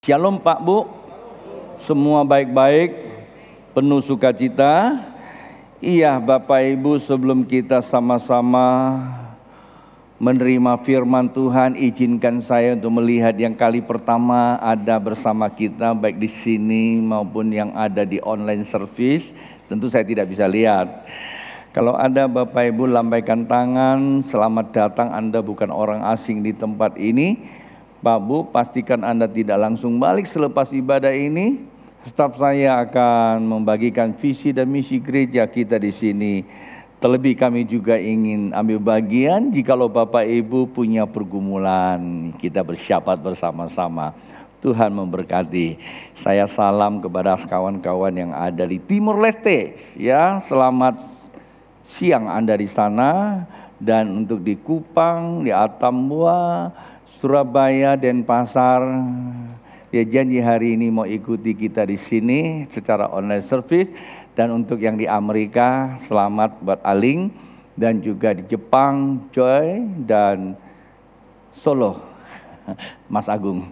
Shalom Pak Bu, semua baik-baik, penuh sukacita. Iya Bapak Ibu, sebelum kita sama-sama menerima firman Tuhan, izinkan saya untuk melihat yang kali pertama ada bersama kita, baik di sini maupun yang ada di online service. Tentu saya tidak bisa lihat. Kalau ada Bapak Ibu lambaikan tangan, selamat datang, Anda bukan orang asing di tempat ini. Pak Bu, pastikan Anda tidak langsung balik selepas ibadah ini. Staf saya akan membagikan visi dan misi gereja kita di sini. Terlebih kami juga ingin ambil bagian jikalau Bapak Ibu punya pergumulan, kita bersyafaat bersama-sama. Tuhan memberkati. Saya salam kepada kawan-kawan yang ada di Timur Leste. Ya, selamat siang Anda di sana, dan untuk di Kupang, di Atambua, Surabaya, Denpasar, dia janji hari ini mau ikuti kita di sini secara online service. Dan untuk yang di Amerika, selamat buat Aling, dan juga di Jepang, Joy, dan Solo, Mas Agung.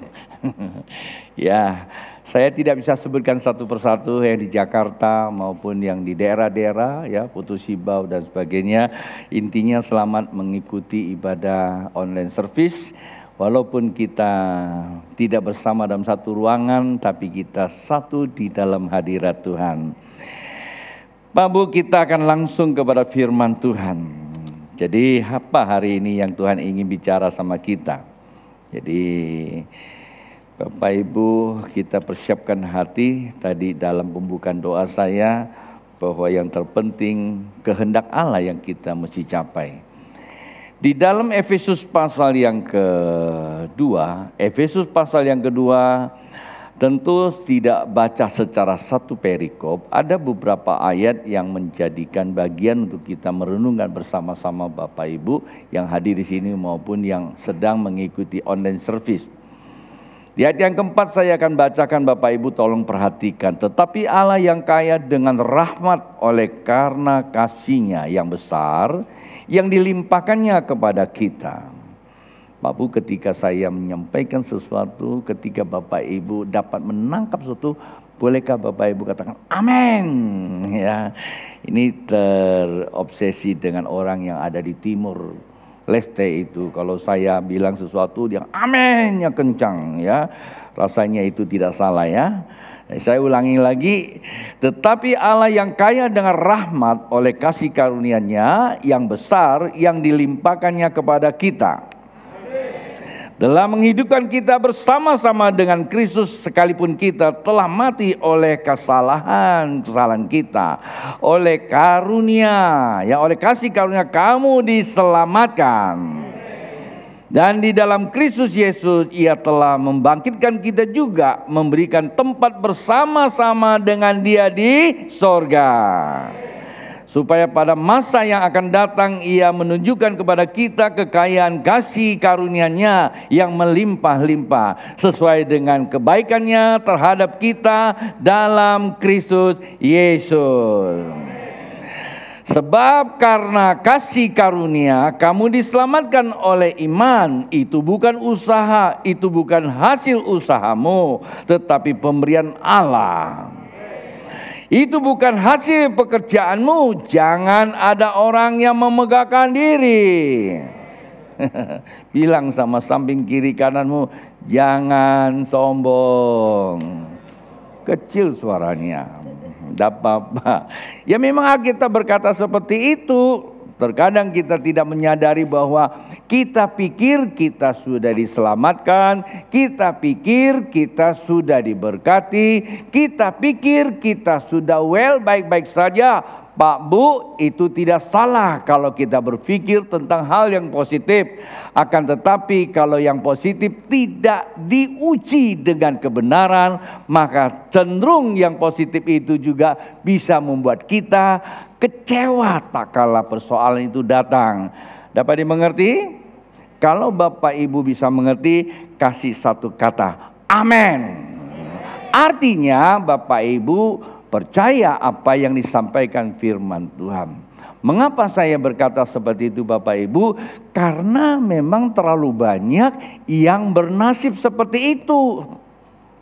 Ya, saya tidak bisa sebutkan satu persatu yang di Jakarta maupun yang di daerah-daerah, ya, Putu Sibau dan sebagainya. Intinya selamat mengikuti ibadah online service. Walaupun kita tidak bersama dalam satu ruangan, tapi kita satu di dalam hadirat Tuhan. Pak Bu, kita akan langsung kepada firman Tuhan. Jadi apa hari ini yang Tuhan ingin bicara sama kita? Jadi Bapak Ibu, kita persiapkan hati. Tadi dalam pembukaan doa saya, bahwa yang terpenting kehendak Allah yang kita mesti capai. Di dalam Efesus pasal yang kedua, tentu tidak baca secara satu perikop, ada beberapa ayat yang menjadikan bagian untuk kita merenungkan bersama-sama Bapak Ibu yang hadir di sini maupun yang sedang mengikuti online service. Di ayat yang keempat saya akan bacakan, Bapak Ibu tolong perhatikan. Tetapi Allah yang kaya dengan rahmat oleh karena kasih-Nya yang besar, yang dilimpahkannya kepada kita. Pak Bu, ketika saya menyampaikan sesuatu, ketika Bapak Ibu dapat menangkap sesuatu, bolehkah Bapak Ibu katakan amin? Ya, ini terobsesi dengan orang yang ada di Timur Leste itu. Kalau saya bilang sesuatu, dia aminnya kencang, ya. Rasanya itu tidak salah, ya. Saya ulangi lagi, tetapi Allah yang kaya dengan rahmat oleh kasih karunia-Nya yang besar, yang dilimpahkannya kepada kita, telah menghidupkan kita bersama-sama dengan Kristus, sekalipun kita telah mati oleh kesalahan kita. Oleh karunia, ya, oleh kasih karunia kamu diselamatkan. Dan di dalam Kristus Yesus Ia telah membangkitkan kita juga, memberikan tempat bersama-sama dengan Dia di sorga. Supaya pada masa yang akan datang Ia menunjukkan kepada kita kekayaan kasih karunia-Nya yang melimpah-limpah, sesuai dengan kebaikan-Nya terhadap kita dalam Kristus Yesus. Sebab karena kasih karunia kamu diselamatkan oleh iman. Itu bukan usaha, itu bukan hasil usahamu, tetapi pemberian Allah. Itu bukan hasil pekerjaanmu. Jangan ada orang yang memegahkan diri. Bilang sama samping kiri kananmu, jangan sombong. Kecil suaranya. Tidak apa-apa. Ya memang kita berkata seperti itu. Terkadang kita tidak menyadari bahwa kita pikir kita sudah diselamatkan, kita pikir kita sudah diberkati, kita pikir kita sudah baik-baik saja. Pak Bu, itu tidak salah kalau kita berpikir tentang hal yang positif. Akan tetapi kalau yang positif tidak diuji dengan kebenaran, maka cenderung yang positif itu juga bisa membuat kita kecewa tak kala persoalan itu datang. Dapat dimengerti? Kalau Bapak Ibu bisa mengerti, kasih satu kata, amin. Artinya Bapak Ibu percaya apa yang disampaikan firman Tuhan. Mengapa saya berkata seperti itu Bapak Ibu? Karena memang terlalu banyak yang bernasib seperti itu.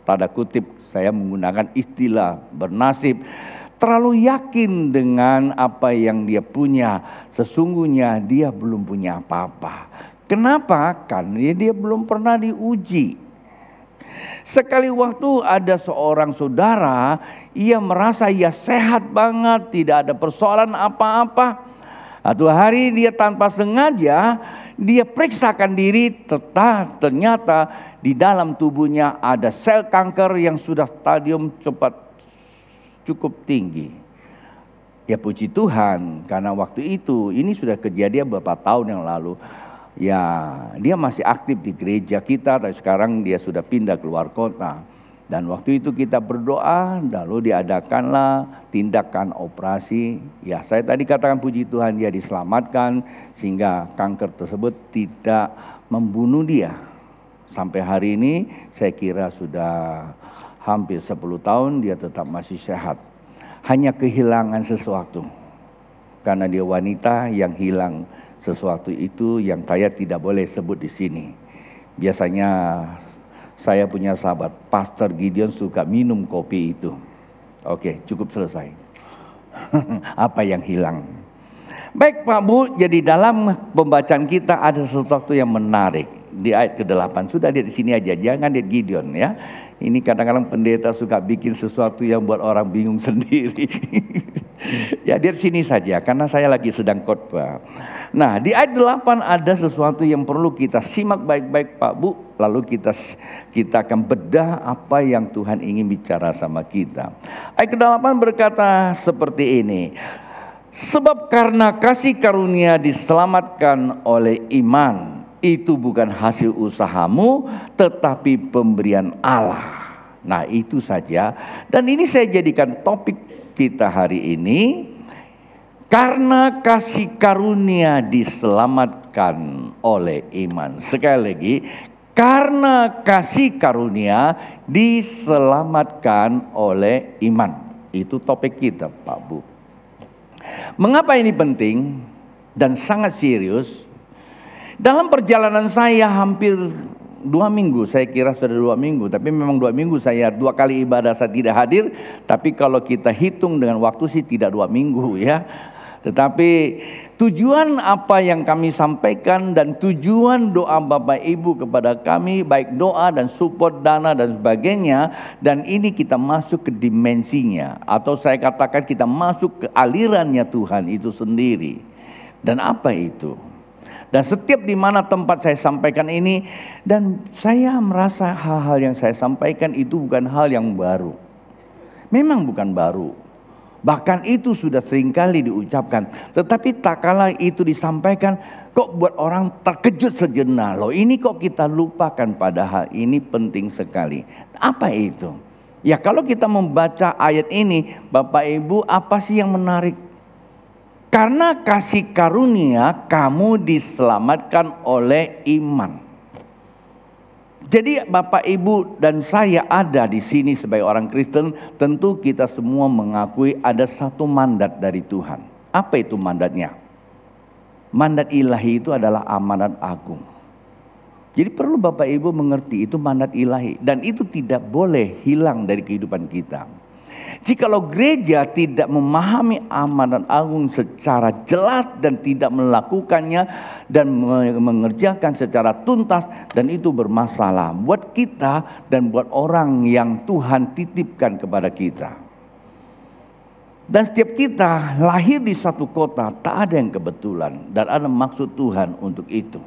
tanda kutip saya menggunakan istilah bernasib, terlalu yakin dengan apa yang dia punya. Sesungguhnya dia belum punya apa-apa. Kenapa? Karena dia belum pernah diuji. Sekali waktu ada seorang saudara, ia merasa ia sehat banget, tidak ada persoalan apa-apa. Satu hari dia tanpa sengaja, dia periksakan diri, ternyata di dalam tubuhnya ada sel kanker yang sudah stadium cukup tinggi. Ya puji Tuhan, karena waktu itu, ini sudah kejadian beberapa tahun yang lalu. Ya, dia masih aktif di gereja kita, tapi sekarang dia sudah pindah keluar kota. Dan waktu itu kita berdoa, lalu diadakanlah tindakan operasi. Ya, saya tadi katakan puji Tuhan dia diselamatkan, sehingga kanker tersebut tidak membunuh dia. Sampai hari ini saya kira sudah hampir 10 tahun dia tetap masih sehat. Hanya kehilangan sesuatu. Karena dia wanita yang hilang sesuatu itu yang saya tidak boleh sebut di sini. Biasanya saya punya sahabat, Pastor Gideon suka minum kopi itu. Oke, cukup selesai. Apa yang hilang? Baik Pak Bu, jadi dalam pembacaan kita ada sesuatu yang menarik. Di ayat ke-8, sudah lihat di sini aja, jangan lihat Gideon ya. Ini kadang-kadang pendeta suka bikin sesuatu yang buat orang bingung sendiri. Ya di sini saja, karena saya lagi sedang khotbah. Nah di ayat 8 ada sesuatu yang perlu kita simak baik-baik Pak Bu. Lalu kita akan bedah apa yang Tuhan ingin bicara sama kita. Ayat ke-8 berkata seperti ini. Sebab karena kasih karunia diselamatkan oleh iman. Itu bukan hasil usahamu, tetapi pemberian Allah. Nah itu saja. Dan ini saya jadikan topik kita hari ini. Karena kasih karunia diselamatkan oleh iman. Sekali lagi, karena kasih karunia diselamatkan oleh iman. Itu topik kita Pak Bu. Mengapa ini penting dan sangat serius? Dalam perjalanan saya hampir 2 minggu, saya kira sudah 2 minggu. Tapi memang 2 minggu saya 2 kali ibadah saya tidak hadir. Tapi kalau kita hitung dengan waktu sih tidak 2 minggu ya. Tetapi tujuan apa yang kami sampaikan dan tujuan doa Bapak Ibu kepada kami, baik doa dan support dana dan sebagainya. Dan ini kita masuk ke dimensinya. Atau saya katakan kita masuk ke alirannya Tuhan itu sendiri. Dan apa itu? Dan setiap di mana tempat saya sampaikan ini, dan saya merasa hal-hal yang saya sampaikan itu bukan hal yang baru. Memang bukan baru. Bahkan itu sudah seringkali diucapkan. Tetapi tak kala itu disampaikan, kok buat orang terkejut sejenak. Loh ini kok kita lupakan, padahal ini penting sekali. Apa itu? Ya kalau kita membaca ayat ini, Bapak Ibu, apa sih yang menarik? Karena kasih karunia kamu diselamatkan oleh iman. Jadi Bapak Ibu dan saya ada di sini sebagai orang Kristen, tentu kita semua mengakui ada satu mandat dari Tuhan. Apa itu mandatnya? Mandat ilahi itu adalah amanat agung. Jadi perlu Bapak Ibu mengerti itu mandat ilahi dan itu tidak boleh hilang dari kehidupan kita. Jikalau gereja tidak memahami amanat agung secara jelas dan tidak melakukannya dan mengerjakan secara tuntas, dan itu bermasalah buat kita dan buat orang yang Tuhan titipkan kepada kita. Dan setiap kita lahir di satu kota, tak ada yang kebetulan dan ada maksud Tuhan untuk itu.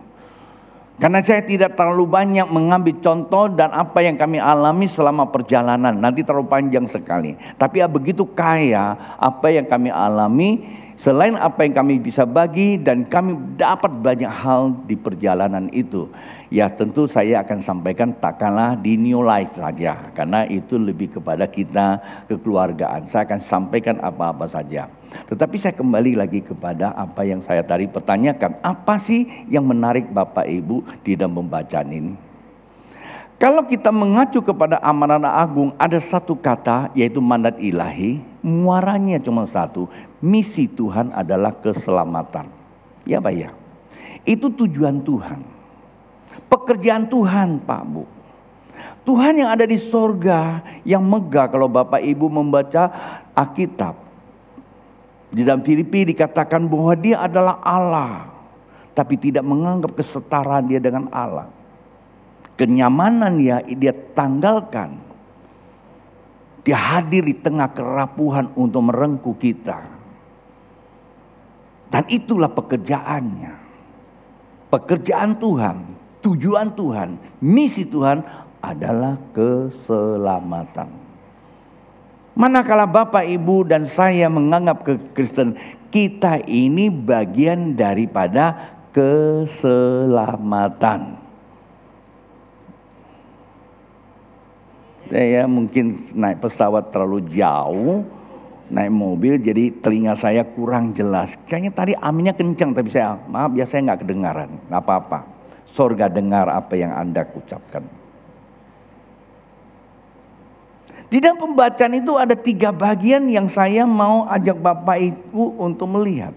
Karena saya tidak terlalu banyak mengambil contoh dan apa yang kami alami selama perjalanan. Nanti terlalu panjang sekali. Tapi begitu kaya apa yang kami alami. Selain apa yang kami bisa bagi dan kami dapat banyak hal di perjalanan itu. Ya tentu saya akan sampaikan tak kalah di New Life saja. Karena itu lebih kepada kita kekeluargaan. Saya akan sampaikan apa-apa saja. Tetapi saya kembali lagi kepada apa yang saya tadi pertanyakan. Apa sih yang menarik Bapak Ibu di dalam pembacaan ini? Kalau kita mengacu kepada amanat agung, ada satu kata yaitu mandat ilahi. Muaranya cuma satu, misi Tuhan adalah keselamatan. Ya Pak ya, itu tujuan Tuhan. Pekerjaan Tuhan Pak Bu. Tuhan yang ada di sorga yang megah. Kalau Bapak Ibu membaca Alkitab, di dalam Filipi dikatakan bahwa dia adalah Allah, tapi tidak menganggap kesetaraan dia dengan Allah. Kenyamanan dia tanggalkan. Dia hadir di tengah kerapuhan untuk merengkuh kita. Dan itulah pekerjaannya. Pekerjaan Tuhan, tujuan Tuhan, misi Tuhan adalah keselamatan. Manakala Bapak, Ibu, dan saya menganggap Kristen, kita ini bagian daripada keselamatan. Saya mungkin naik pesawat terlalu jauh, naik mobil, jadi telinga saya kurang jelas. Kayaknya tadi aminnya kencang, tapi maaf ya, saya nggak kedengaran. Nggak apa-apa. Sorga dengar apa yang Anda ucapkan. Di dalam pembacaan itu ada 3 bagian yang saya mau ajak Bapak Ibu untuk melihat.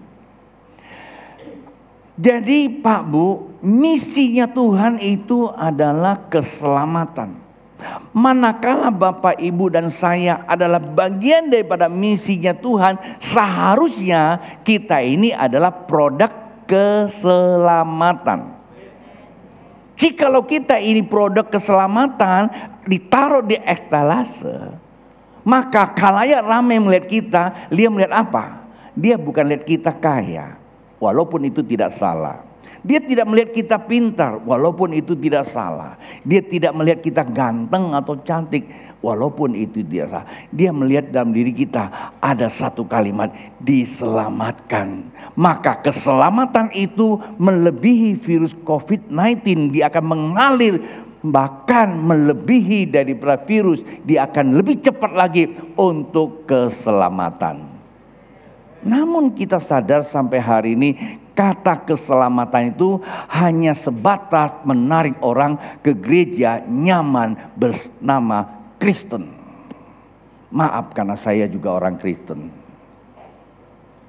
Jadi Pak Bu, misinya Tuhan itu adalah keselamatan. Manakala Bapak, Ibu, dan saya adalah bagian daripada misinya Tuhan, seharusnya kita ini adalah produk keselamatan. Jikalau kita ini produk keselamatan ditaruh di etalase, maka khalayak ramai melihat kita, dia melihat apa? Dia bukan lihat kita kaya, walaupun itu tidak salah. Dia tidak melihat kita pintar, walaupun itu tidak salah. Dia tidak melihat kita ganteng atau cantik, walaupun itu tidak salah. Dia melihat dalam diri kita ada satu kalimat, diselamatkan. Maka keselamatan itu melebihi virus COVID-19. Dia akan mengalir, bahkan melebihi daripada virus. Dia akan lebih cepat lagi untuk keselamatan. Namun kita sadar sampai hari ini, kata keselamatan itu hanya sebatas menarik orang ke gereja nyaman bernama Kristen. Maaf karena saya juga orang Kristen.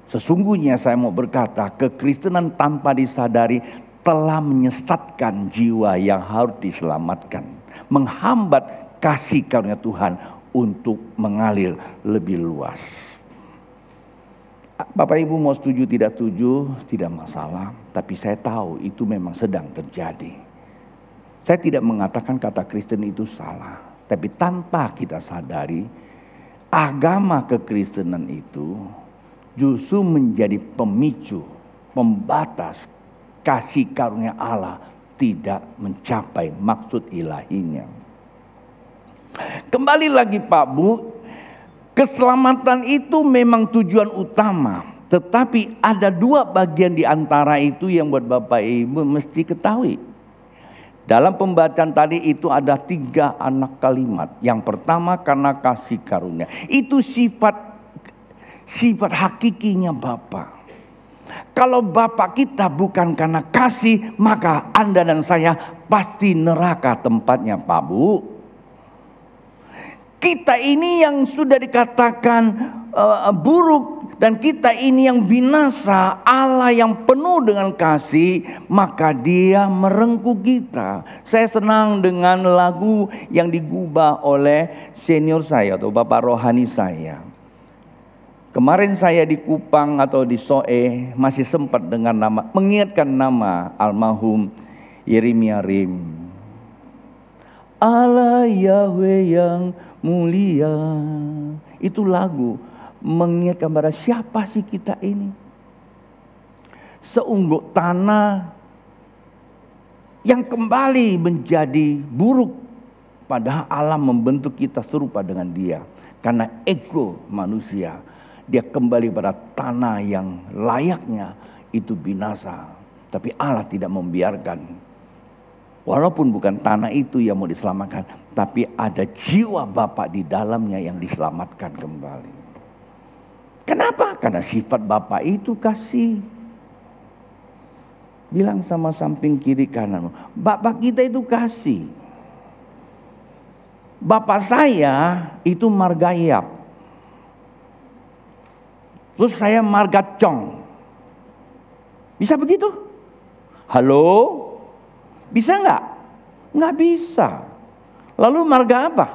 Sesungguhnya saya mau berkata, kekristenan tanpa disadari telah menyesatkan jiwa yang harus diselamatkan. Menghambat kasih karunia Tuhan untuk mengalir lebih luas. Bapak Ibu mau setuju tidak setuju tidak masalah, tapi saya tahu itu memang sedang terjadi. Saya tidak mengatakan kata Kristen itu salah, tapi tanpa kita sadari agama kekristenan itu justru menjadi pemicu, pembatas kasih karunia Allah tidak mencapai maksud ilahinya. Kembali lagi Pak Bu, keselamatan itu memang tujuan utama, tetapi ada 2 bagian di antara itu yang buat Bapak Ibu mesti ketahui. Dalam pembacaan tadi itu ada 3 anak kalimat. Yang pertama karena kasih karunia. Itu sifat hakikinya Bapa. Kalau Bapa kita bukan karena kasih, maka Anda dan saya pasti neraka tempatnya Pak Bu. Kita ini yang sudah dikatakan buruk dan kita ini yang binasa, Allah yang penuh dengan kasih, maka Dia merengkuh kita. Saya senang dengan lagu yang digubah oleh senior saya atau bapak rohani saya. Kemarin saya di Kupang atau di Soe masih sempat dengan mengingatkan nama almarhum Yeremia Rim. Allah Yahweh yang mulia. Itu lagu mengingatkan pada siapa sih kita ini. Seungguk tanah yang kembali menjadi buruk, padahal Allah membentuk kita serupa dengan Dia. Karena ego manusia, dia kembali pada tanah yang layaknya itu binasa. Tapi Allah tidak membiarkan. Walaupun bukan tanah itu yang mau diselamatkan, tapi ada jiwa Bapa di dalamnya yang diselamatkan kembali. Kenapa? Karena sifat Bapa itu kasih. Bilang sama samping kiri kanan, Bapa kita itu kasih. Bapa saya itu margayap. Terus saya margacong. Bisa begitu? Halo? Bisa nggak? Nggak bisa. Lalu marga apa?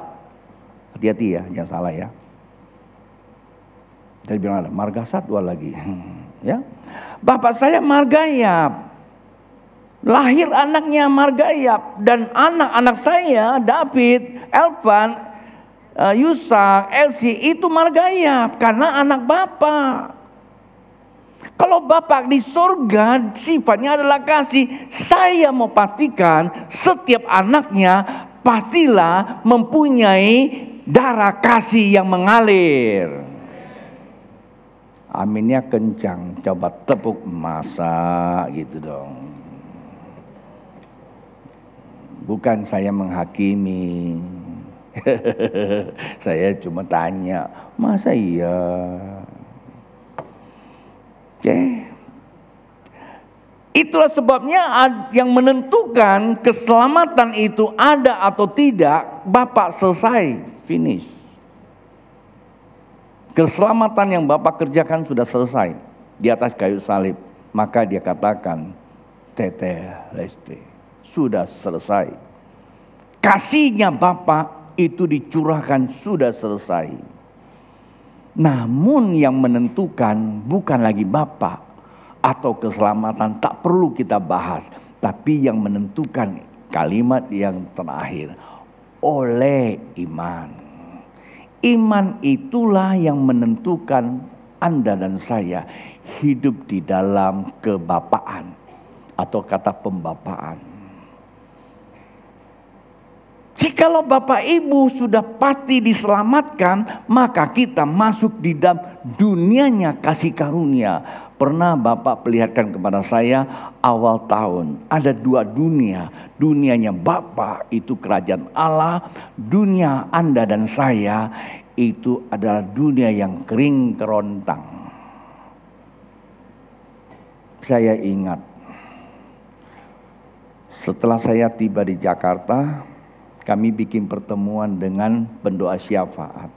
Hati-hati ya, jangan salah ya. Tadi bilang ada marga satwa lagi. Ya, bapak saya margayap. Lahir anaknya margayap. Dan anak-anak saya, David, Elvan, Yusak, Elsie itu margayap. Karena anak bapak. Kalau bapak di surga sifatnya adalah kasih. Saya mau pastikan setiap anaknya pastilah mempunyai darah kasih yang mengalir. Aminnya kencang, coba tepuk masa gitu dong. Bukan saya menghakimi. Saya cuma tanya, masa iya? Oke. Itulah sebabnya yang menentukan keselamatan itu ada atau tidak, Bapak selesai, finish. Keselamatan yang Bapak kerjakan sudah selesai di atas kayu salib. Maka dia katakan, tetelestai, sudah selesai. Kasihnya Bapak itu dicurahkan sudah selesai. Namun yang menentukan bukan lagi Bapak atau keselamatan, tak perlu kita bahas. Tapi yang menentukan kalimat yang terakhir, oleh iman. Iman itulah yang menentukan Anda dan saya hidup di dalam kebapaan atau kata pembapaan. Jikalau Bapak Ibu sudah pasti diselamatkan, maka kita masuk di dalam dunianya kasih karunia. Pernah Bapak perlihatkan kepada saya awal tahun ada 2 dunia. Dunianya Bapak itu kerajaan Allah, dunia Anda dan saya itu adalah dunia yang kering kerontang. Saya ingat setelah saya tiba di Jakarta, kami bikin pertemuan dengan pendoa syafaat.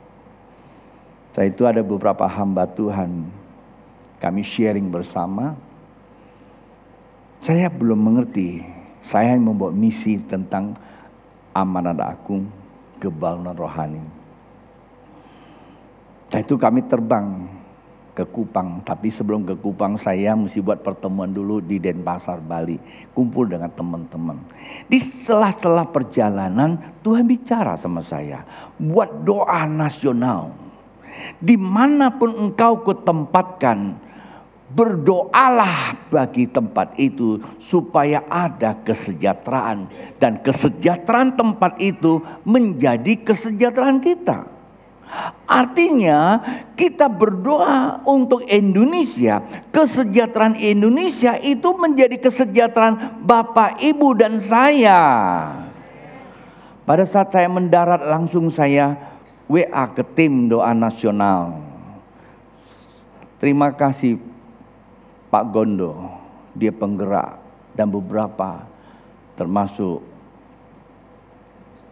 Setelah itu ada beberapa hamba Tuhan. Kami sharing bersama. Saya belum mengerti. Saya membawa misi tentang amanat agung, kebaluan rohani. Setelah itu kami terbang ke Kupang. Tapi sebelum ke Kupang saya mesti buat pertemuan dulu di Denpasar, Bali. Kumpul dengan teman-teman. Di sela-sela perjalanan Tuhan bicara sama saya. Buat doa nasional. Dimanapun engkau kutempatkan, berdoalah bagi tempat itu supaya ada kesejahteraan. Dan kesejahteraan tempat itu menjadi kesejahteraan kita. Artinya kita berdoa untuk Indonesia. Kesejahteraan Indonesia itu menjadi kesejahteraan Bapak, Ibu dan saya. Pada saat saya mendarat langsung saya WA ke tim doa nasional. Terima kasih Pak Gondo, dia penggerak dan beberapa termasuk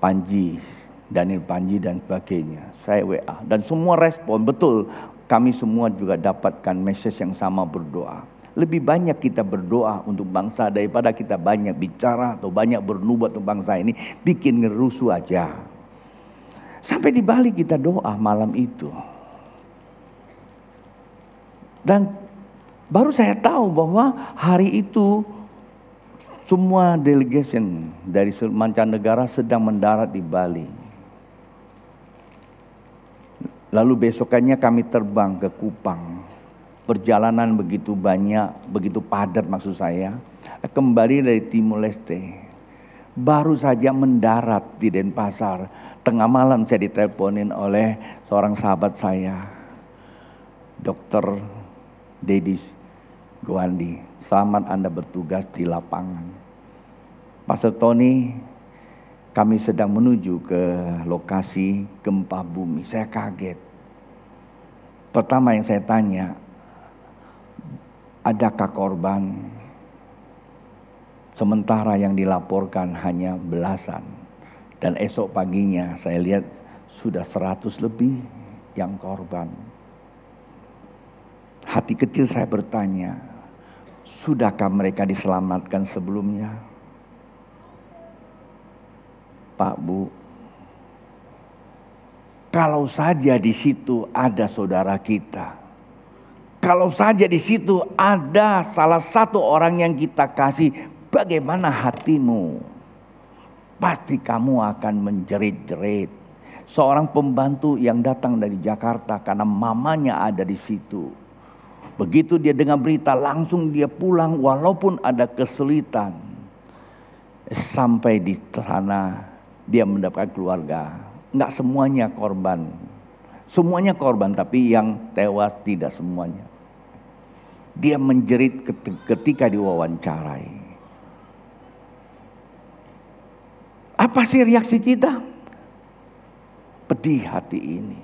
Panji, Daniel Panji dan sebagainya. Saya WA dan semua respon betul. Kami semua juga dapatkan message yang sama, berdoa. Lebih banyak kita berdoa untuk bangsa daripada kita banyak bicara atau banyak bernubuat untuk bangsa ini. Bikin ngerusuh aja. Sampai di Bali kita doa malam itu. Dan baru saya tahu bahwa hari itu semua delegation dari mancanegara sedang mendarat di Bali. Lalu besokannya kami terbang ke Kupang. Perjalanan begitu banyak, begitu padat maksud saya. Kembali dari Timur Leste. Baru saja mendarat di Denpasar. Tengah malam saya diteleponin oleh seorang sahabat saya. Dr. Dedis Gwandi. Selamat Anda bertugas di lapangan. Pastor Tony, kami sedang menuju ke lokasi gempa bumi. Saya kaget. Pertama yang saya tanya, adakah korban? Sementara yang dilaporkan hanya belasan. Dan esok paginya saya lihat sudah 100 lebih yang korban. Hati kecil saya bertanya, sudahkah mereka diselamatkan sebelumnya? Pak, Bu, Kalau saja di situ ada saudara kita. Kalau saja di situ ada salah satu orang yang kita kasih, bagaimana hatimu? Pasti kamu akan menjerit-jerit. Seorang pembantu yang datang dari Jakarta karena mamanya ada di situ. Begitu dia dengar berita, langsung dia pulang walaupun ada kesulitan. Sampai di sana dia mendapatkan keluarga. Enggak semuanya korban. Semuanya korban, tapi yang tewas tidak semuanya. Dia menjerit ketika diwawancarai. Apa sih reaksi kita? Pedih hati ini.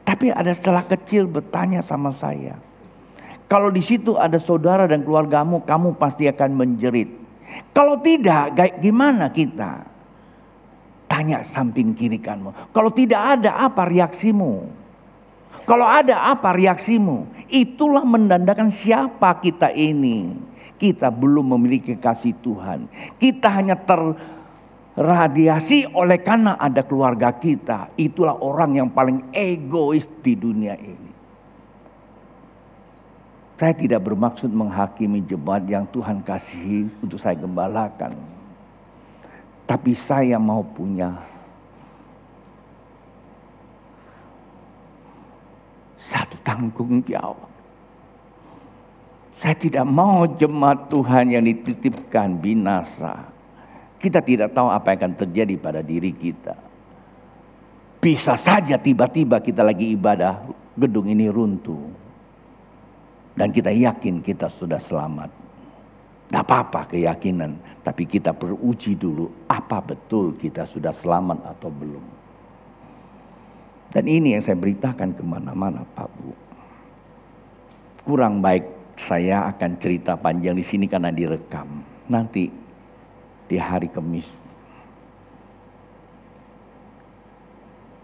Tapi ada setelah kecil bertanya sama saya. Kalau di situ ada saudara dan keluargamu, kamu pasti akan menjerit. Kalau tidak, gimana kita? Tanya samping kiri kamu. Kalau tidak ada, apa reaksimu? Kalau ada, apa reaksimu? Itulah menandakan siapa kita ini. Kita belum memiliki kasih Tuhan. Kita hanya terradiasi oleh karena ada keluarga kita. Itulah orang yang paling egois di dunia ini. Saya tidak bermaksud menghakimi jemaat yang Tuhan kasihi untuk saya gembalakan. Tapi saya mau punya satu tanggung jawab. Saya tidak mau jemaat Tuhan yang dititipkan binasa. Kita tidak tahu apa yang akan terjadi pada diri kita. Bisa saja tiba-tiba kita lagi ibadah, gedung ini runtuh. Dan kita yakin kita sudah selamat. Tidak apa-apa keyakinan, tapi kita beruji dulu apa betul kita sudah selamat atau belum. Dan ini yang saya beritakan kemana-mana Pak Bu. Kurang baik saya akan cerita panjang di sini karena direkam. Nanti di hari Kamis.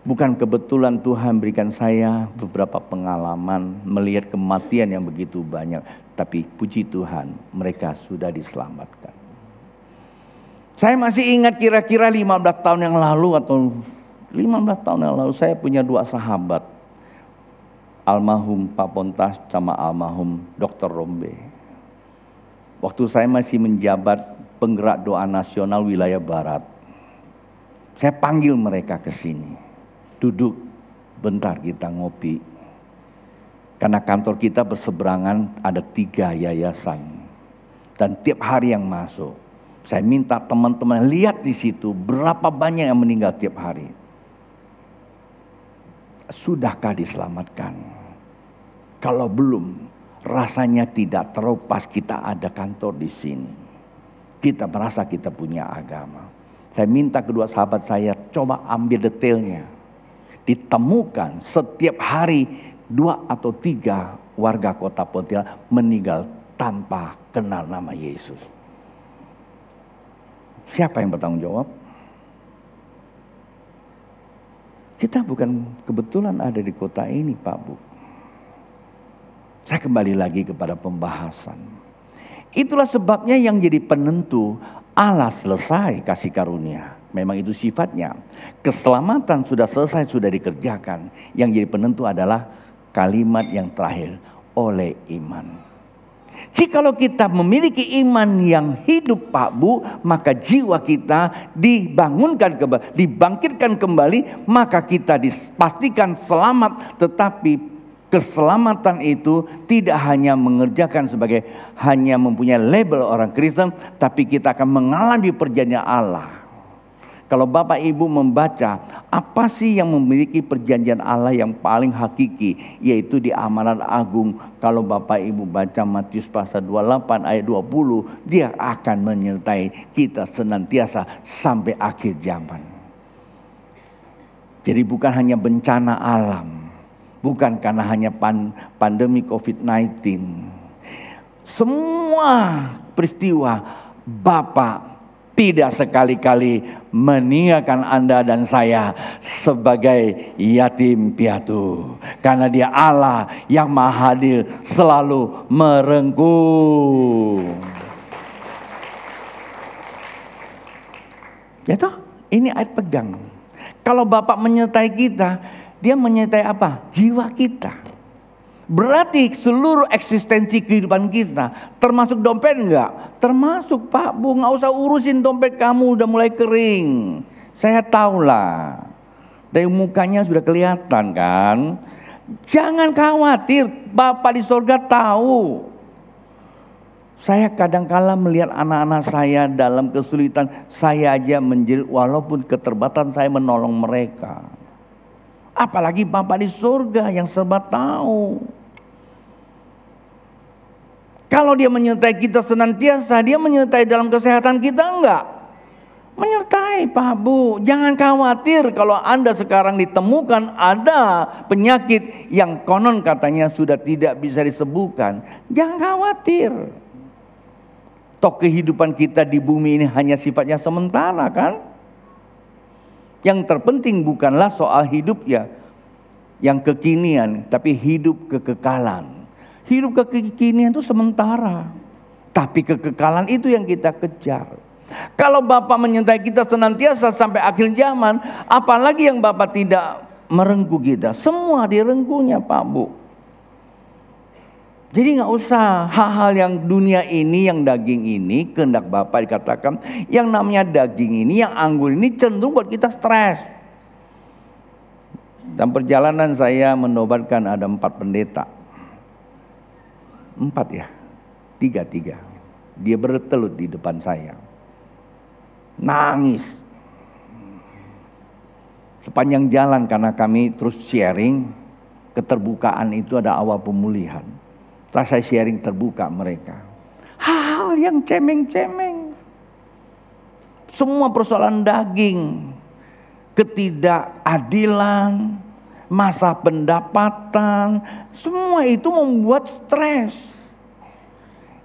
Bukan kebetulan Tuhan berikan saya beberapa pengalaman melihat kematian yang begitu banyak. Tapi puji Tuhan mereka sudah diselamatkan. Saya masih ingat kira-kira 15 tahun yang lalu atau 15 tahun yang lalu saya punya dua sahabat. Almarhum Pak Pontas sama almarhum Dr. Rombe. Waktu saya masih menjabat penggerak doa nasional wilayah barat. Saya panggil mereka ke sini. Duduk, bentar kita ngopi. Karena kantor kita berseberangan ada 3 yayasan. Dan tiap hari yang masuk. Saya minta teman-teman lihat di situ berapa banyak yang meninggal tiap hari. Sudahkah diselamatkan? Kalau belum, rasanya tidak terlepas kita ada kantor di sini. Kita merasa kita punya agama. Saya minta kedua sahabat saya coba ambil detailnya. Ditemukan setiap hari 2 atau 3 warga kota Pontianak meninggal tanpa kenal nama Yesus. Siapa yang bertanggung jawab? Kita bukan kebetulan ada di kota ini Pak Bu. Saya kembali lagi kepada pembahasan. Itulah sebabnya yang jadi penentu Allah selesai kasih karunia. Memang itu sifatnya. Keselamatan sudah selesai, sudah dikerjakan. Yang jadi penentu adalah kalimat yang terakhir, oleh iman. Jikalau kita memiliki iman yang hidup Pak Bu, maka jiwa kita dibangkitkan kembali, maka kita dipastikan selamat. Tetapi keselamatan itu tidak hanya mengerjakan sebagai hanya mempunyai label orang Kristen, tapi kita akan mengalami perjanjian Allah. Kalau Bapak Ibu membaca, apa sih yang memiliki perjanjian Allah yang paling hakiki? Yaitu di amanat agung. Kalau Bapak Ibu baca Matius pasal 28 ayat 20, dia akan menyertai kita senantiasa sampai akhir zaman. Jadi bukan hanya bencana alam. Bukan karena hanya pandemi COVID-19. Semua peristiwa Bapak tidak sekali-kali meninggalkan Anda dan saya sebagai yatim piatu. Karena dia Allah yang maha hadir selalu merengkuh. Ya toh, ini ayat pegang. Kalau Bapak menyertai kita, Dia menyertai apa? Jiwa kita. Berarti seluruh eksistensi kehidupan kita, termasuk dompet enggak? Termasuk Pak Bu, nggak usah urusin dompet kamu udah mulai kering. Saya tahulah, dari mukanya sudah kelihatan kan. Jangan khawatir, Bapak di sorga tahu. Saya kadang-kala melihat anak-anak saya dalam kesulitan, saya aja menjerit walaupun keterbatasan saya menolong mereka. Apalagi Bapak di surga yang serba tahu. Kalau dia menyertai kita senantiasa, dia menyertai dalam kesehatan kita enggak? Menyertai Pak Bu. Jangan khawatir kalau Anda sekarang ditemukan ada penyakit yang konon katanya sudah tidak bisa disembuhkan. Jangan khawatir. Toh kehidupan kita di bumi ini hanya sifatnya sementara kan? Yang terpenting bukanlah soal hidup ya yang kekinian, tapi hidup kekekalan. Hidup kekinian itu sementara, tapi kekekalan itu yang kita kejar. Kalau Bapak menyertai kita senantiasa sampai akhir zaman, apalagi yang Bapak tidak merengkuh kita. Semua direngkuhnya Pak Bu. Jadi gak usah hal-hal yang dunia ini, yang daging ini, kehendak Bapak dikatakan, yang namanya daging ini, yang anggur ini cenderung buat kita stres. Dan perjalanan saya menobatkan ada 4 pendeta. 4 ya? 3. Dia bertelut di depan saya. Nangis. Sepanjang jalan karena kami terus sharing, keterbukaan itu ada awal pemulihan. Setelah saya sharing terbuka mereka. Hal yang cemeng-cemeng. Semua persoalan daging. Ketidakadilan. Masa pendapatan. Semua itu membuat stres.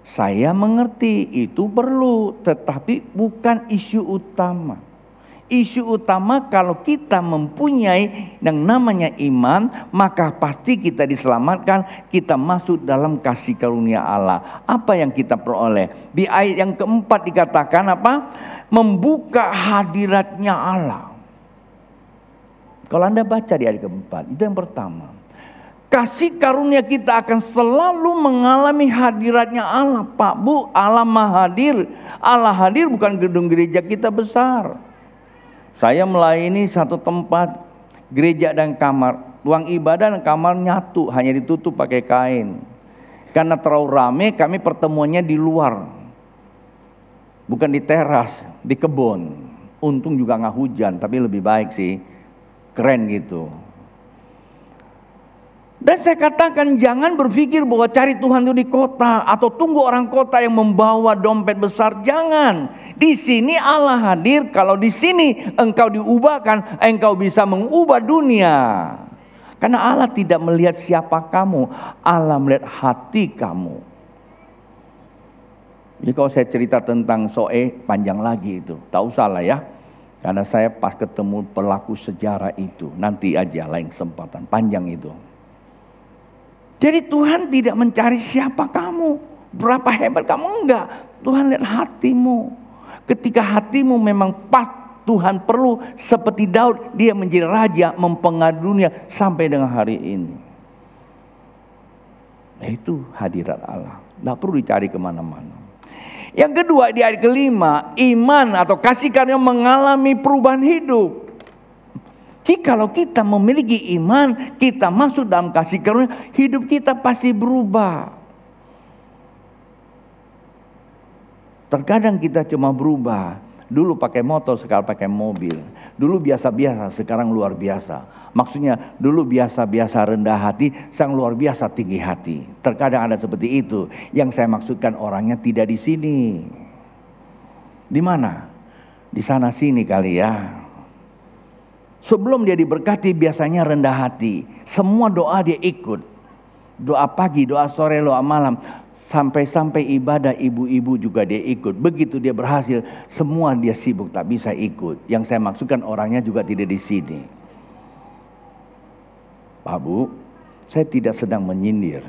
Saya mengerti itu perlu. Tetapi bukan isu utama. Isu utama kalau kita mempunyai yang namanya iman, maka pasti kita diselamatkan, kita masuk dalam kasih karunia Allah. Apa yang kita peroleh? Di ayat yang keempat dikatakan apa? Membuka hadiratnya Allah. Kalau Anda baca di ayat keempat, itu yang pertama. Kasih karunia kita akan selalu mengalami hadiratnya Allah. Pak Bu, Allah Maha Hadir. Allah hadir bukan gedung gereja kita besar. Saya melayani satu tempat gereja dan kamar. Ruang ibadah dan kamar nyatu, hanya ditutup pakai kain. Karena terlalu rame, kami pertemuannya di luar. Bukan di teras, di kebun. Untung juga nggak hujan, tapi lebih baik sih. Keren gitu. Dan saya katakan jangan berpikir bahwa cari Tuhan itu di kota atau tunggu orang kota yang membawa dompet besar. Jangan. Di sini Allah hadir. Kalau di sini engkau diubahkan, engkau bisa mengubah dunia. Karena Allah tidak melihat siapa kamu, Allah melihat hati kamu. Jadi kalau saya cerita tentang Soe panjang lagi itu, tak usah lah ya. Karena saya pas ketemu pelaku sejarah itu, nanti aja lain kesempatan, panjang itu. Jadi Tuhan tidak mencari siapa kamu, berapa hebat kamu, enggak. Tuhan lihat hatimu. Ketika hatimu memang pas, Tuhan perlu seperti Daud, dia menjadi raja, mempengaruhi dunia sampai dengan hari ini. Nah, itu hadirat Allah, tidak perlu dicari kemana-mana. Yang kedua di ayat kelima, iman atau kasih karunia mengalami perubahan hidup. Jikalau kita memiliki iman, kita masuk dalam kasih karunia, hidup kita pasti berubah. Terkadang kita cuma berubah. Dulu pakai motor, sekarang pakai mobil. Dulu biasa-biasa, sekarang luar biasa. Maksudnya dulu biasa-biasa rendah hati, sekarang luar biasa tinggi hati. Terkadang ada seperti itu. Yang saya maksudkan orangnya tidak di sini. Di mana? Di sana sini kali ya. Sebelum dia diberkati biasanya rendah hati. Semua doa dia ikut. Doa pagi, doa sore, doa malam. Sampai-sampai ibadah ibu-ibu juga dia ikut. Begitu dia berhasil, semua dia sibuk tak bisa ikut. Yang saya maksudkan orangnya juga tidak di sini. Pak Bu, saya tidak sedang menyindir.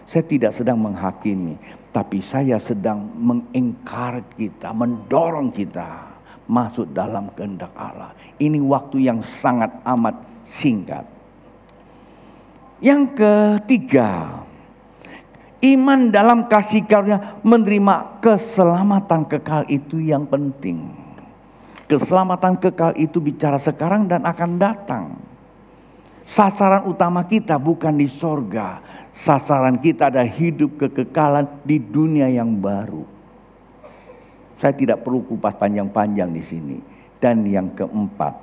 Saya tidak sedang menghakimi. Tapi saya sedang mengencourage kita, mendorong kita masuk dalam kehendak Allah. Ini waktu yang sangat amat singkat. Yang ketiga, iman dalam kasih karunia menerima keselamatan kekal itu yang penting. Keselamatan kekal itu bicara sekarang dan akan datang. Sasaran utama kita bukan di sorga. Sasaran kita adalah hidup kekekalan di dunia yang baru. Saya tidak perlu kupas panjang-panjang di sini. Dan yang keempat,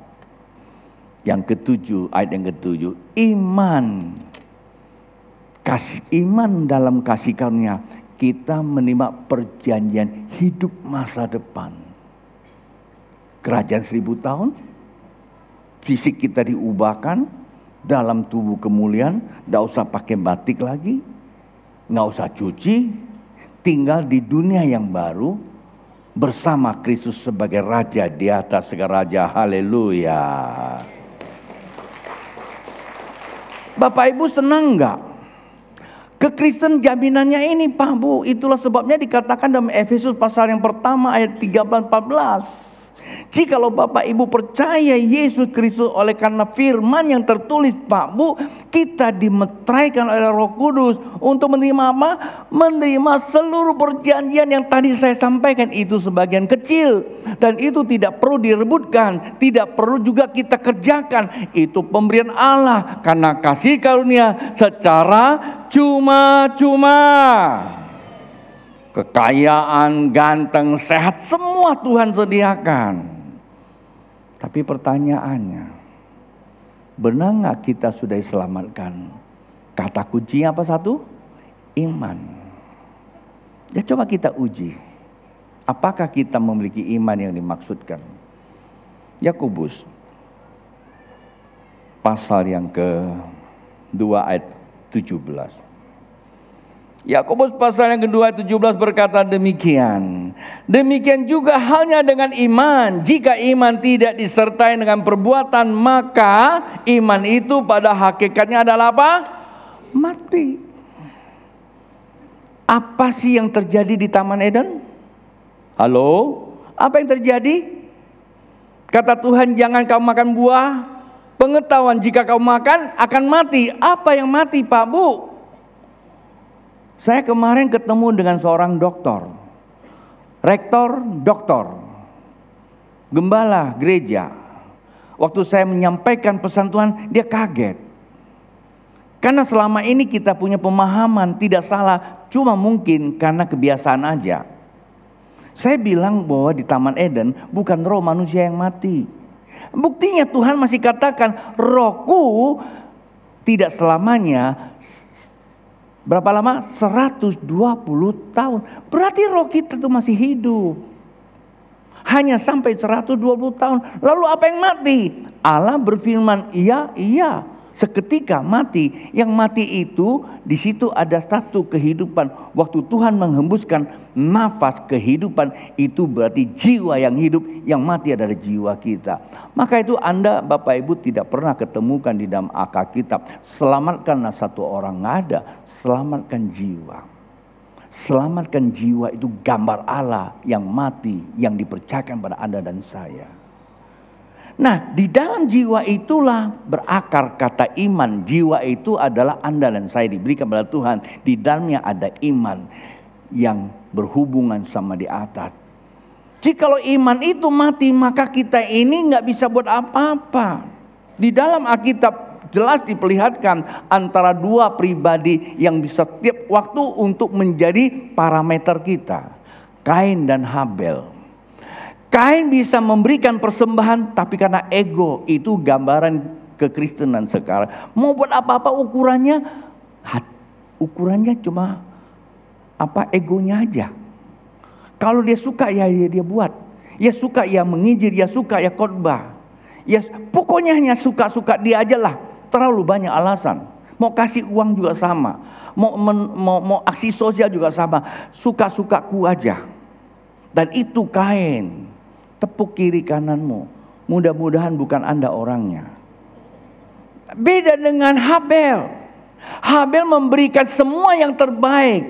yang ketujuh, ayat yang ketujuh, iman dalam kasih karunia kita menerima perjanjian hidup masa depan. Kerajaan 1000 tahun, fisik kita diubahkan dalam tubuh kemuliaan, tidak usah pakai batik lagi, nggak usah cuci, tinggal di dunia yang baru bersama Kristus sebagai Raja di atas segala raja. Haleluya. Bapak Ibu senang nggak? Kekristen jaminannya ini Pak Bu. Itulah sebabnya dikatakan dalam Efesus pasal yang pertama ayat 13-14. Jikalau Bapak Ibu percaya Yesus Kristus oleh karena firman yang tertulis Pak Bu, kita dimeteraikan oleh Roh Kudus untuk menerima apa? Menerima seluruh perjanjian yang tadi saya sampaikan itu sebagian kecil. Dan itu tidak perlu direbutkan, tidak perlu juga kita kerjakan. Itu pemberian Allah karena kasih karunia secara cuma-cuma. Kekayaan, ganteng, sehat, semua Tuhan sediakan. Tapi pertanyaannya, benar nggak kita sudah diselamatkan? Kata kuncinya apa satu? Iman. Ya coba kita uji. Apakah kita memiliki iman yang dimaksudkan? Yakobus pasal yang ke-2 ayat 17. Yakobus pasal yang kedua 17 berkata demikian. Demikian juga halnya dengan iman. Jika iman tidak disertai dengan perbuatan, maka iman itu pada hakikatnya adalah apa? Mati. Apa sih yang terjadi di Taman Eden? Halo? Apa yang terjadi? Kata Tuhan, jangan kau makan buah pengetahuan, jika kau makan akan mati. Apa yang mati Pak Bu? Saya kemarin ketemu dengan seorang dokter, rektor dokter, gembala gereja. Waktu saya menyampaikan pesan Tuhan, dia kaget. Karena selama ini kita punya pemahaman tidak salah, cuma mungkin karena kebiasaan aja. Saya bilang bahwa di Taman Eden bukan roh manusia yang mati. Buktinya Tuhan masih katakan, rohku tidak selamanya. Berapa lama? 120 tahun. Berarti roh kita itu masih hidup. Hanya sampai 120 tahun. Lalu apa yang mati? Allah berfirman, iya. Seketika mati. Yang mati itu, di situ ada satu kehidupan. Waktu Tuhan menghembuskan nafas kehidupan, itu berarti jiwa yang hidup. Yang mati adalah jiwa kita. Maka itu Anda Bapak Ibu tidak pernah ketemukan di dalam Alkitab. Selamatkanlah satu orang, nggak ada. Selamatkan jiwa. Selamatkan jiwa itu gambar Allah yang mati, yang dipercayakan pada Anda dan saya. Nah, di dalam jiwa itulah berakar kata iman. Jiwa itu adalah Anda dan saya diberikan pada Tuhan. Di dalamnya ada iman yang berhubungan sama di atas. Jikalau iman itu mati, maka kita ini nggak bisa buat apa-apa. Di dalam Alkitab jelas diperlihatkan antara dua pribadi yang bisa setiap waktu untuk menjadi parameter kita. Kain dan Habel. Kain bisa memberikan persembahan, tapi karena ego, itu gambaran kekristenan sekarang. Mau buat apa-apa ukurannya cuma egonya aja. Kalau dia suka ya dia buat. Ya suka ya menginjil, ya suka ya khotbah. Ya pokoknya hanya suka-suka dia aja lah. Terlalu banyak alasan. Mau kasih uang juga sama. Mau aksi sosial juga sama. Suka-sukaku aja. Dan itu Kain. Tepuk kiri kananmu. Mudah-mudahan bukan Anda orangnya. Beda dengan Habel. Habel memberikan semua yang terbaik.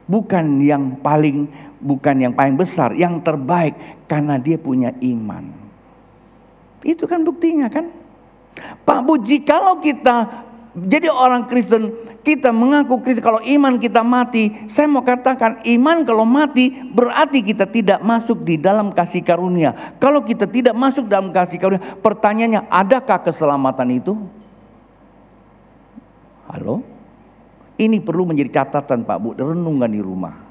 Bukan yang paling besar, yang terbaik karena dia punya iman. Itu kan buktinya kan? Pak Bu, jikalau kita Jadi orang Kristen, kita mengaku Kristen, kalau iman kita mati, saya mau katakan iman kalau mati berarti kita tidak masuk di dalam kasih karunia. Kalau kita tidak masuk dalam kasih karunia, pertanyaannya, adakah keselamatan itu? Halo? Ini perlu menjadi catatan Pak Bu, renungan di rumah.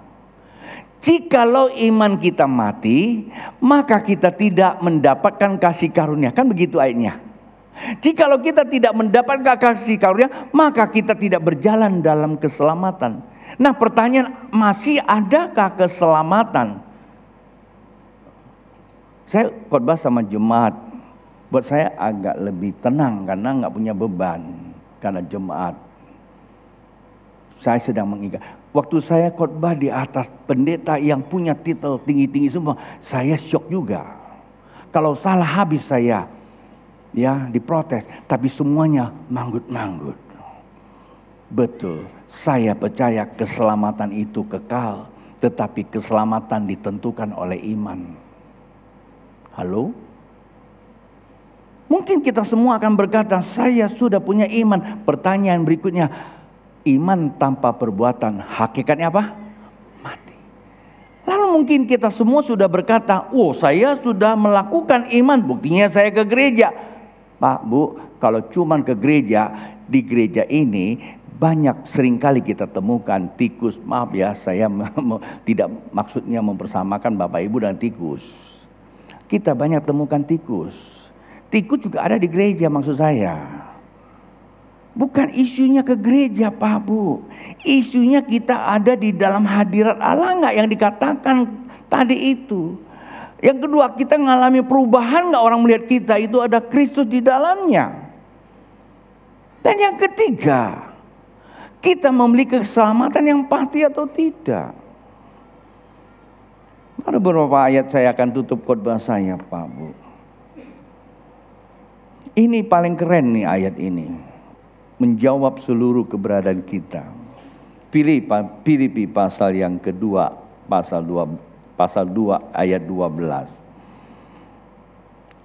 Jikalau iman kita mati, maka kita tidak mendapatkan kasih karunia. Kan begitu ayatnya. Jikalau kita tidak mendapatkan kasih karunia, maka kita tidak berjalan dalam keselamatan. Nah pertanyaan, masih adakah keselamatan? Saya khotbah sama jemaat, buat saya agak lebih tenang karena nggak punya beban. Karena jemaat, saya sedang mengingat. Waktu saya khotbah di atas pendeta yang punya titel tinggi-tinggi semua, saya syok juga. Kalau salah habis saya diprotes, tapi semuanya manggut-manggut. Betul, saya percaya keselamatan itu kekal, tetapi keselamatan ditentukan oleh iman. Halo? Mungkin kita semua akan berkata, saya sudah punya iman. Pertanyaan berikutnya, iman tanpa perbuatan hakikatnya apa? Mati. Lalu mungkin kita semua sudah berkata, saya sudah melakukan iman, buktinya saya ke gereja. Pak Bu, kalau cuman ke gereja, di gereja ini banyak seringkali kita temukan tikus. Maaf ya, saya tidak maksudnya mempersamakan Bapak Ibu dan tikus. Kita banyak temukan tikus. Tikus juga ada di gereja maksud saya. Bukan isunya ke gereja Pak Bu. Isunya kita ada di dalam hadirat Allah nggak yang dikatakan tadi itu. Yang kedua, kita mengalami perubahan nggak orang melihat kita itu ada Kristus di dalamnya. Dan yang ketiga, kita memiliki keselamatan yang pasti atau tidak. Ada beberapa ayat saya akan tutup khotbah saya Pak Bu. Ini paling keren nih ayat ini. Menjawab seluruh keberadaan kita. Filipi pasal yang kedua, pasal 2 ayat 12.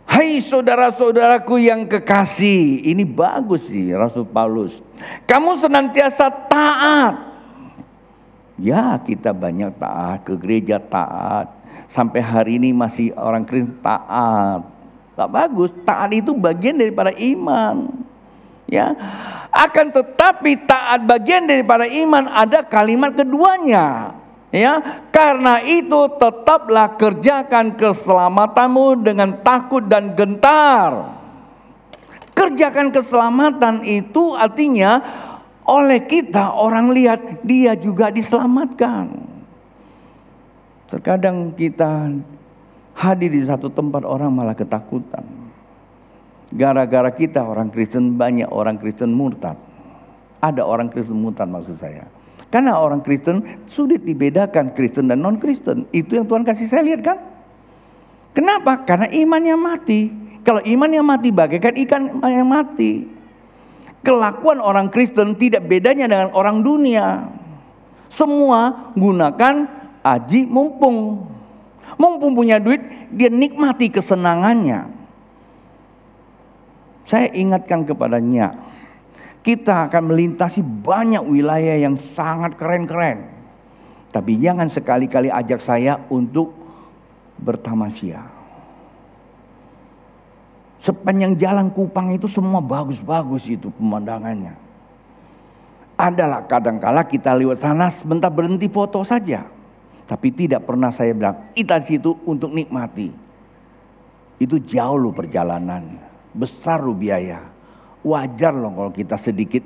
Hai saudara-saudaraku yang kekasih, ini bagus sih Rasul Paulus. Kamu senantiasa taat. Ya, kita banyak taat, ke gereja taat. Sampai hari ini masih orang Kristen taat. Gak bagus, taat itu bagian daripada iman. Ya, akan tetapi taat bagian daripada iman, ada kalimat keduanya. Ya, karena itu tetaplah kerjakan keselamatanmu dengan takut dan gentar. Kerjakan keselamatan itu artinya oleh kita orang lihat dia juga diselamatkan. Terkadang kita hadir di satu tempat orang malah ketakutan. Gara-gara kita orang Kristen, banyak orang Kristen murtad. Ada orang Kristen murtad maksud saya. Karena orang Kristen sulit dibedakan Kristen dan non-Kristen. Itu yang Tuhan kasih saya lihat kan. Kenapa? Karena imannya mati. Kalau imannya mati bagaikan ikan yang mati. Kelakuan orang Kristen tidak bedanya dengan orang dunia. Semua gunakan aji mumpung. Mumpung punya duit, dia nikmati kesenangannya. Saya ingatkan kepadanya. Kita akan melintasi banyak wilayah yang sangat keren-keren. Tapi jangan sekali-kali ajak saya untuk bertamasya. Sepanjang jalan Kupang itu semua bagus-bagus itu pemandangannya. Adalah kadang-kala kita lewat sana sebentar berhenti foto saja. Tapi tidak pernah saya bilang, kita di situ untuk nikmati. Itu jauh loh perjalanan. Besar loh biaya. Wajar loh kalau kita sedikit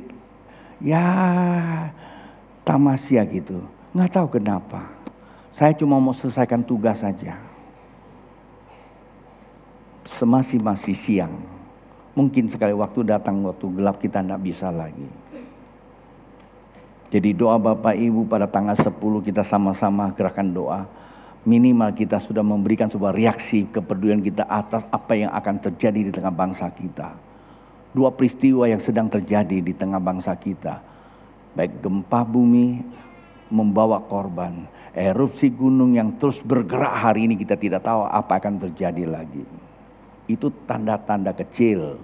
tamasya gitu. Nggak tahu kenapa. Saya cuma mau selesaikan tugas saja. Masih siang. Mungkin sekali waktu datang waktu gelap kita nggak bisa lagi. Jadi doa Bapak Ibu pada tanggal 10 kita sama-sama gerakan doa. Minimal kita sudah memberikan sebuah reaksi kepedulian kita atas apa yang akan terjadi di tengah bangsa kita. 2 peristiwa yang sedang terjadi di tengah bangsa kita. Baik gempa bumi membawa korban. Erupsi gunung yang terus bergerak hari ini kita tidak tahu apa akan terjadi lagi. Itu tanda-tanda kecil.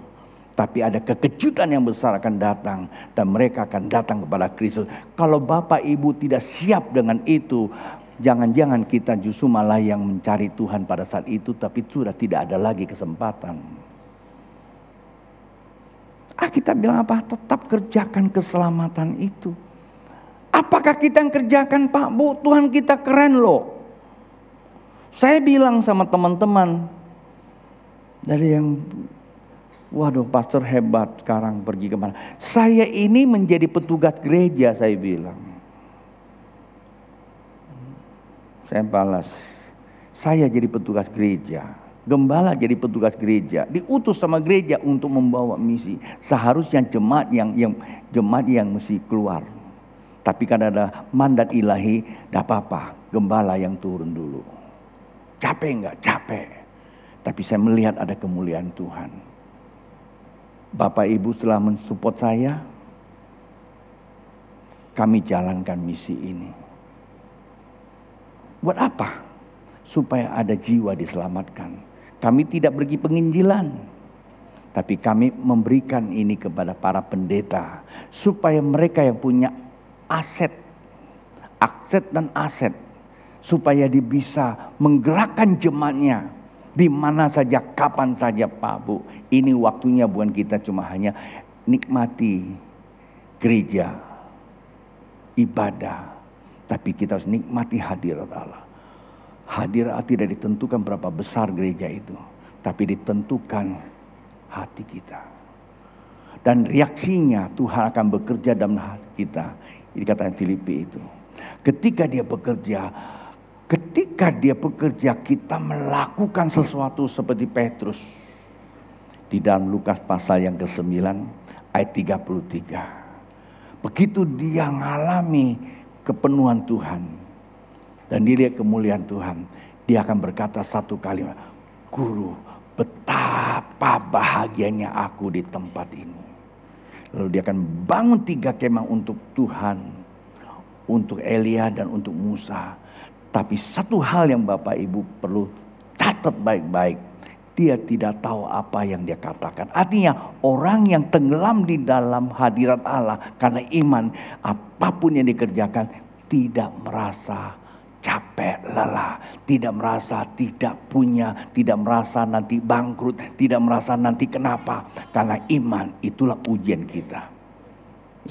Tapi ada kekejutan yang besar akan datang dan mereka akan datang kepada Kristus. Kalau Bapak Ibu tidak siap dengan itu, jangan-jangan kita justru malah yang mencari Tuhan pada saat itu, tapi sudah tidak ada lagi kesempatan. Kita bilang apa? Tetap kerjakan keselamatan itu. Apakah kita yang kerjakan, Pak Bu? Tuhan kita keren loh. Saya bilang sama teman-teman dari yang, waduh pastor hebat sekarang pergi kemana. Saya ini menjadi petugas gereja, saya bilang. Saya balas, saya jadi petugas gereja. Gembala jadi petugas gereja. Diutus sama gereja untuk membawa misi. Seharusnya jemaat yang mesti keluar. Tapi karena ada mandat ilahi, tidak apa-apa. Gembala yang turun dulu. Capek enggak? Capek. Tapi saya melihat ada kemuliaan Tuhan. Bapak Ibu setelah mensupport saya, kami jalankan misi ini. Buat apa? Supaya ada jiwa diselamatkan. Kami tidak pergi penginjilan, tapi kami memberikan ini kepada para pendeta. Supaya mereka yang punya aset dan aset. Supaya dia bisa menggerakkan jemaatnya. Di mana saja, kapan saja Pak Bu. Ini waktunya bukan kita cuma hanya nikmati gereja, ibadah. Tapi kita harus nikmati hadirat Allah. Hadirat tidak ditentukan berapa besar gereja itu. Tapi ditentukan hati kita. Dan reaksinya Tuhan akan bekerja dalam hati kita. Ini kata Filipi itu. Ketika dia bekerja kita melakukan sesuatu seperti Petrus. Di dalam Lukas pasal yang ke-9 ayat 33. Begitu dia mengalami kepenuhan Tuhan. Dan dia lihat kemuliaan Tuhan. Dia akan berkata satu kalimat. Guru, betapa bahagianya aku di tempat ini. Lalu dia akan bangun 3 kemah untuk Tuhan. Untuk Elia dan untuk Musa. Tapi satu hal yang Bapak Ibu perlu catat baik-baik. Dia tidak tahu apa yang dia katakan. Artinya orang yang tenggelam di dalam hadirat Allah. Karena iman, apapun yang dikerjakan tidak merasa capek, lelah. Tidak merasa tidak punya. Tidak merasa nanti bangkrut. Tidak merasa nanti kenapa. Karena iman itulah ujian kita.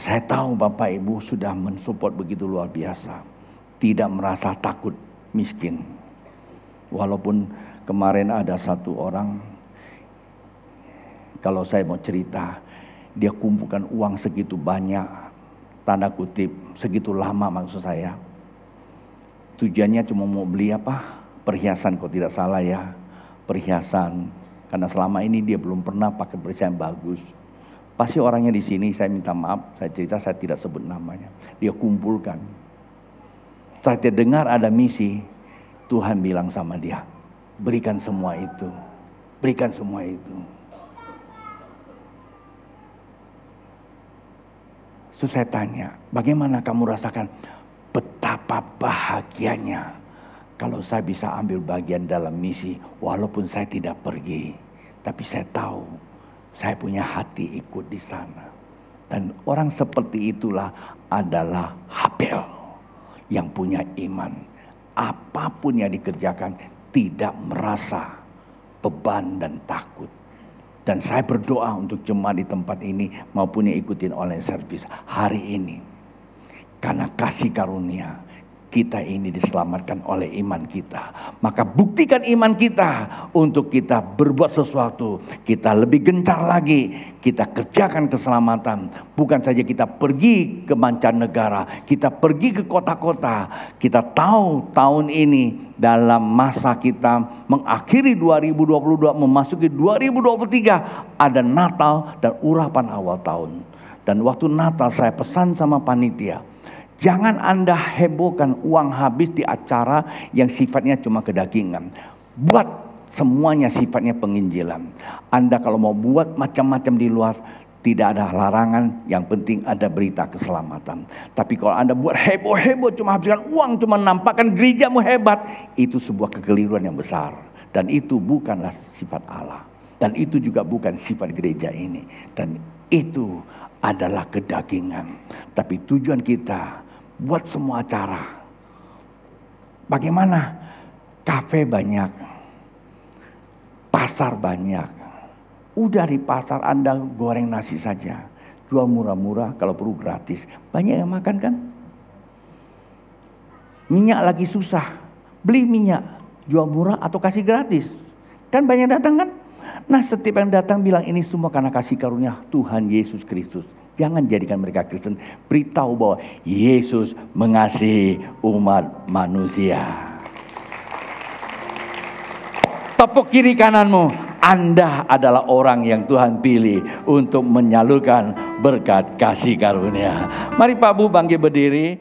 Saya tahu Bapak Ibu sudah mensupport begitu luar biasa. Tidak merasa takut miskin. Walaupun kemarin ada satu orang, kalau saya mau cerita, dia kumpulkan uang segitu banyak, tanda kutip, segitu lama maksud saya. Tujuannya cuma mau beli apa? Perhiasan, kalau tidak salah ya. Perhiasan, karena selama ini dia belum pernah pakai perhiasan bagus. Pasti orangnya di sini, saya minta maaf, saya cerita, saya tidak sebut namanya. Dia kumpulkan. Setelah dia dengar ada misi, Tuhan bilang sama dia, berikan semua itu. Berikan semua itu. Terus saya tanya, bagaimana kamu rasakan? Betapa bahagianya kalau saya bisa ambil bagian dalam misi. Walaupun saya tidak pergi. Tapi saya tahu, saya punya hati ikut di sana. Dan orang seperti itulah adalah Habel. Yang punya iman, apapun yang dikerjakan tidak merasa beban dan takut. Dan saya berdoa untuk jemaat di tempat ini maupun yang ikutin online service hari ini. Karena kasih karunia kita ini diselamatkan oleh iman kita. Maka buktikan iman kita untuk kita berbuat sesuatu. Kita lebih gencar lagi. Kita kerjakan keselamatan. Bukan saja kita pergi ke mancanegara. Kita pergi ke kota-kota. Kita tahu tahun ini dalam masa kita mengakhiri 2022 memasuki 2023. Ada Natal dan urapan awal tahun. Dan waktu Natal saya pesan sama panitia. Jangan Anda hebohkan uang habis di acara yang sifatnya cuma kedagingan. Buat semuanya sifatnya penginjilan. Anda kalau mau buat macam-macam di luar, tidak ada larangan. Yang penting ada berita keselamatan. Tapi kalau Anda buat heboh-heboh cuma habiskan uang, cuma nampakkan gerejamu hebat, itu sebuah kekeliruan yang besar. Dan itu bukanlah sifat Allah. Dan itu juga bukan sifat gereja ini. Dan itu adalah kedagingan. Tapi tujuan kita buat semua acara. Bagaimana? Kafe banyak. Pasar banyak. Udah di pasar Anda goreng nasi saja. Jual murah-murah, kalau perlu gratis. Banyak yang makan kan? Minyak lagi susah. Beli minyak. Jual murah atau kasih gratis. Kan banyak datang kan? Nah, setiap yang datang bilang ini semua karena kasih karunia Tuhan Yesus Kristus. Jangan jadikan mereka Kristen. Beritahu bahwa Yesus mengasihi umat manusia. Tepuk kiri kananmu. Anda adalah orang yang Tuhan pilih untuk menyalurkan berkat kasih karunia. Mari Pak Bu bangkit berdiri.